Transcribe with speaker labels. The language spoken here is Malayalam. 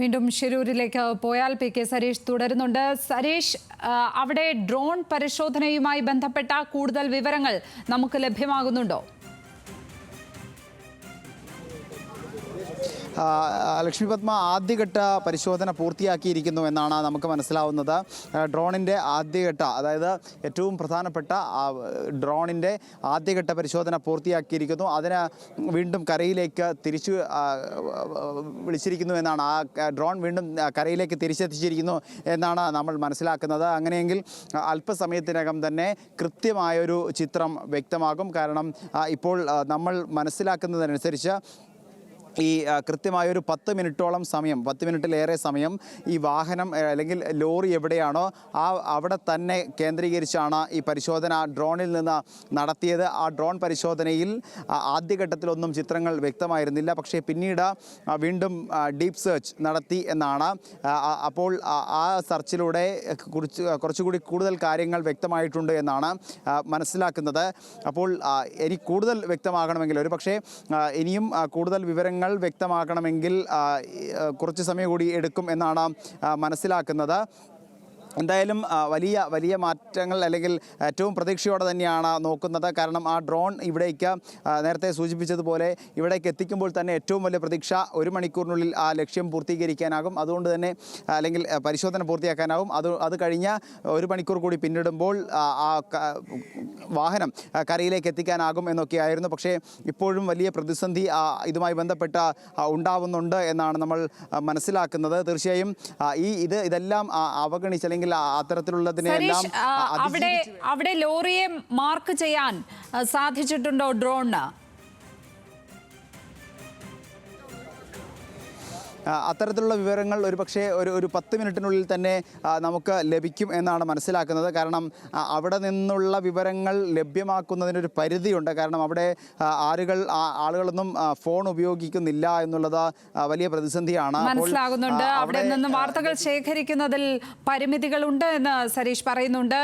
Speaker 1: വീണ്ടും ഷിരൂരിലേക്ക് പോയാൽ പി.കെ. സരീഷ് തുടരുന്നുണ്ട്. സരീഷ്, അവിടെ ഡ്രോൺ പരിശോധനയുമായി ബന്ധപ്പെട്ട കൂടുതൽ വിവരങ്ങൾ നമുക്ക് ലഭ്യമാകുന്നുണ്ടോ?
Speaker 2: ലക്ഷ്മി പത്മ, ആദ്യഘട്ട പരിശോധന പൂർത്തിയാക്കിയിരിക്കുന്നു എന്നാണ് നമുക്ക് മനസ്സിലാവുന്നത്. ഡ്രോണിൻ്റെ ആദ്യഘട്ട, അതായത് ഏറ്റവും പ്രധാനപ്പെട്ട ഡ്രോണിൻ്റെ ആദ്യഘട്ട പരിശോധന പൂർത്തിയാക്കിയിരിക്കുന്നു. അതിന് വീണ്ടും കരയിലേക്ക് തിരിച്ചു വിളിച്ചിരിക്കുന്നു എന്നാണ്, ആ ഡ്രോൺ വീണ്ടും കരയിലേക്ക് തിരിച്ചെത്തിച്ചിരിക്കുന്നു എന്നാണ് നമ്മൾ മനസ്സിലാക്കുന്നത്. അങ്ങനെയെങ്കിൽ അല്പസമയത്തിനകം തന്നെ കൃത്യമായൊരു ചിത്രം വ്യക്തമാകും. കാരണം ഇപ്പോൾ നമ്മൾ മനസ്സിലാക്കുന്നതനുസരിച്ച് ഈ കൃത്യമായൊരു 10 മിനിറ്റോളം സമയം, 10 മിനിറ്റിലേറെ സമയം ഈ വാഹനം അല്ലെങ്കിൽ ലോറി എവിടെയാണോ അവിടെ തന്നെ കേന്ദ്രീകരിച്ചാണ് ഈ പരിശോധന ഡ്രോണിൽ നിന്ന് നടത്തിയത്. ആ ഡ്രോൺ പരിശോധനയിൽ ആദ്യഘട്ടത്തിലൊന്നും ചിത്രങ്ങൾ വ്യക്തമായിരുന്നില്ല. പക്ഷേ പിന്നീട് വീണ്ടും ഡീപ്പ് സെർച്ച് നടത്തി എന്നാണ്. അപ്പോൾ ആ സെർച്ചിലൂടെ കുറച്ചുകൂടി കൂടുതൽ കാര്യങ്ങൾ വ്യക്തമായിട്ടുണ്ട് എന്നാണ് മനസ്സിലാക്കുന്നത്. അപ്പോൾ ഇനി കൂടുതൽ വ്യക്തമാകണമെങ്കിൽ, ഒരു പക്ഷേ ഇനിയും കൂടുതൽ വിവരങ്ങൾ വ്യക്തമാക്കണമെങ്കിൽ കുറച്ച് സമയം കൂടി എടുക്കും എന്നാണ് മനസ്സിലാക്കുന്നത്. എന്തായാലും വലിയ മാറ്റങ്ങൾ, അല്ലെങ്കിൽ ഏറ്റവും പ്രതീക്ഷയോടെ തന്നെയാണ് നോക്കുന്നത്. കാരണം ആ ഡ്രോൺ ഇവിടേക്ക് നേരത്തെ സൂചിപ്പിച്ചതുപോലെ ഇവിടേക്ക് എത്തിക്കുമ്പോൾ തന്നെ ഏറ്റവും വലിയ പ്രതീക്ഷ 1 മണിക്കൂറിനുള്ളിൽ ആ ലക്ഷ്യം പൂർത്തീകരിക്കാനാകും. അതുകൊണ്ട് തന്നെ, അല്ലെങ്കിൽ പരിശോധന പൂർത്തിയാക്കാനാകും. അത് കഴിഞ്ഞ് 1 മണിക്കൂർ കൂടി പിന്നിടുമ്പോൾ ആ വാഹനം കരയിലേക്ക് എത്തിക്കാനാകും എന്നൊക്കെയായിരുന്നു. പക്ഷേ ഇപ്പോഴും വലിയ പ്രതിസന്ധി ഇതുമായി ബന്ധപ്പെട്ട ഉണ്ടാവുന്നുണ്ട് എന്നാണ് നമ്മൾ മനസ്സിലാക്കുന്നത്. തീർച്ചയായും ഇതെല്ലാം അവഗണിച്ച്, അല്ലെങ്കിൽ അത്തരത്തിലുള്ളതിനെല്ലാം
Speaker 1: അവിടെ ലോറിയെ മാർക്ക് ചെയ്യാൻ സാധിച്ചിട്ടുണ്ടോ ഡ്രോണിന്?
Speaker 2: അത്തരത്തിലുള്ള വിവരങ്ങൾ ഒരുപക്ഷെ ഒരു 10 മിനിറ്റിനുള്ളിൽ തന്നെ നമുക്ക് ലഭിക്കും എന്നാണ് മനസ്സിലാക്കുന്നത്. കാരണം അവിടെ നിന്നുള്ള വിവരങ്ങൾ ലഭ്യമാക്കുന്നതിനൊരു പരിധിയുണ്ട്. കാരണം അവിടെ ആളുകളൊന്നും ഫോൺ ഉപയോഗിക്കുന്നില്ല എന്നുള്ളത് വലിയ പ്രതിസന്ധിയാണ്.
Speaker 1: മനസ്സിലാകുന്നുണ്ട്. അവിടെ നിന്ന് വാർത്തകൾ ശേഖരിക്കുന്നതിൽ പരിമിതികളുണ്ട് എന്ന് സരീഷ് പറയുന്നുണ്ട്.